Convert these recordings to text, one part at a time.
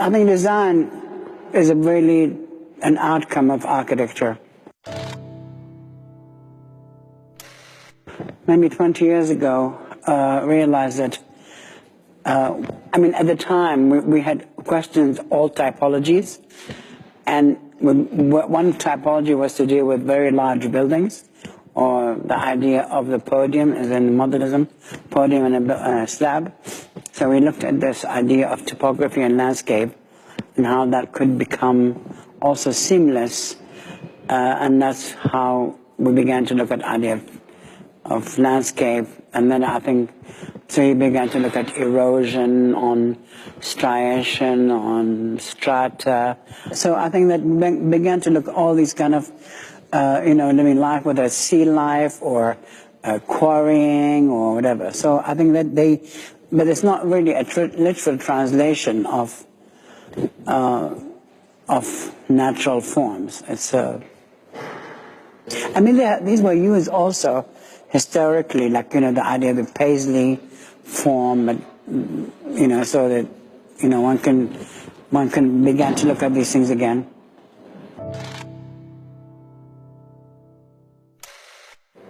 I think design is really an outcome of architecture. Maybe 20 years ago, realized that, at the time we had questioned all typologies, and one typology was to deal with very large buildings, or the idea of the podium, as in modernism, podium and a slab. So we looked at this idea of topography and landscape, and how that could become also seamless, and that's how we began to look at the idea of landscape. And then I think, so we began to look at erosion, on striation, on strata. So I think that began to look all these kind of, living life, whether it's sea life or quarrying or whatever. So I think that but it's not really a literal translation of natural forms. It's these were used also historically, like, the idea of the paisley form, but, so that, one can begin to look at these things again.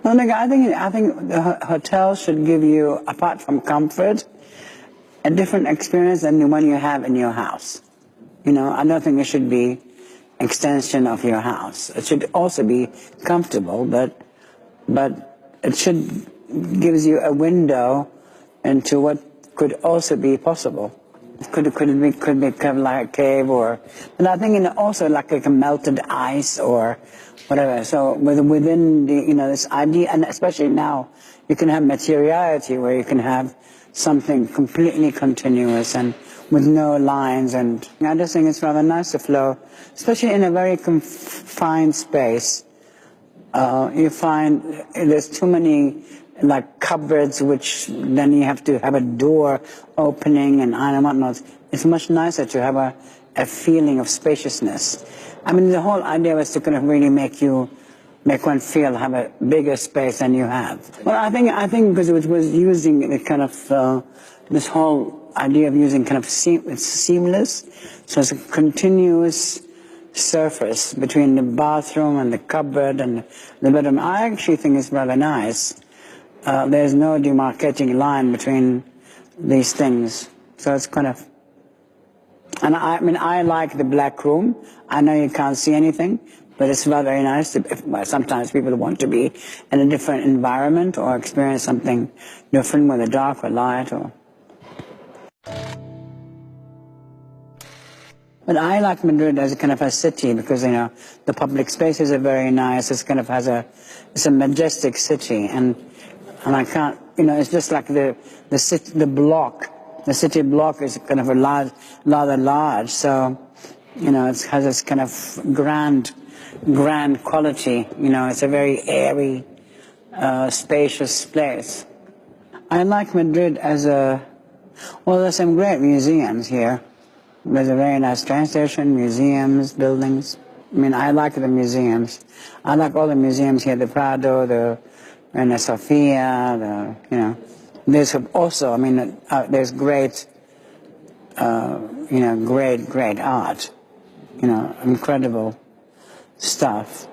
Well, I think the hotel should give you, apart from comfort, a different experience than the one you have in your house. I don't think it should be extension of your house. It should also be comfortable, but it should gives you a window into what could also be possible. Could be kind of like a cave, but I think also like a melted ice or whatever. So within the this idea, and especially now, you can have materiality where you can have something completely continuous and with no lines. And I just think it's rather nice to flow, especially in a very confined space. You find there's too many like cupboards, which then you have to have a door opening and whatnot. It's much nicer to have a feeling of spaciousness. The whole idea was to kind of really make one feel have a bigger space than you have. Well, I think because it was using the kind of this whole idea of using kind of it's seamless, so it's a continuous surface between the bathroom and the cupboard and the bedroom. I actually think it's rather nice. There's no demarcating line between these things, so it's kind of. And I like the black room. I know you can't see anything, but it's rather very nice. Sometimes people want to be in a different environment or experience something different, whether dark or light or. But I like Madrid as a kind of a city because, the public spaces are very nice. It's kind of it's a majestic city, and I can't, it's just like the city block is kind of rather large. So, it has this kind of grand quality. It's a very airy, spacious place. I like Madrid as there's some great museums here. There's a very nice train station, museums, buildings. I like the museums. I like all the museums here, the Prado, the Reina Sofia, there's also, there's great, great art, incredible stuff.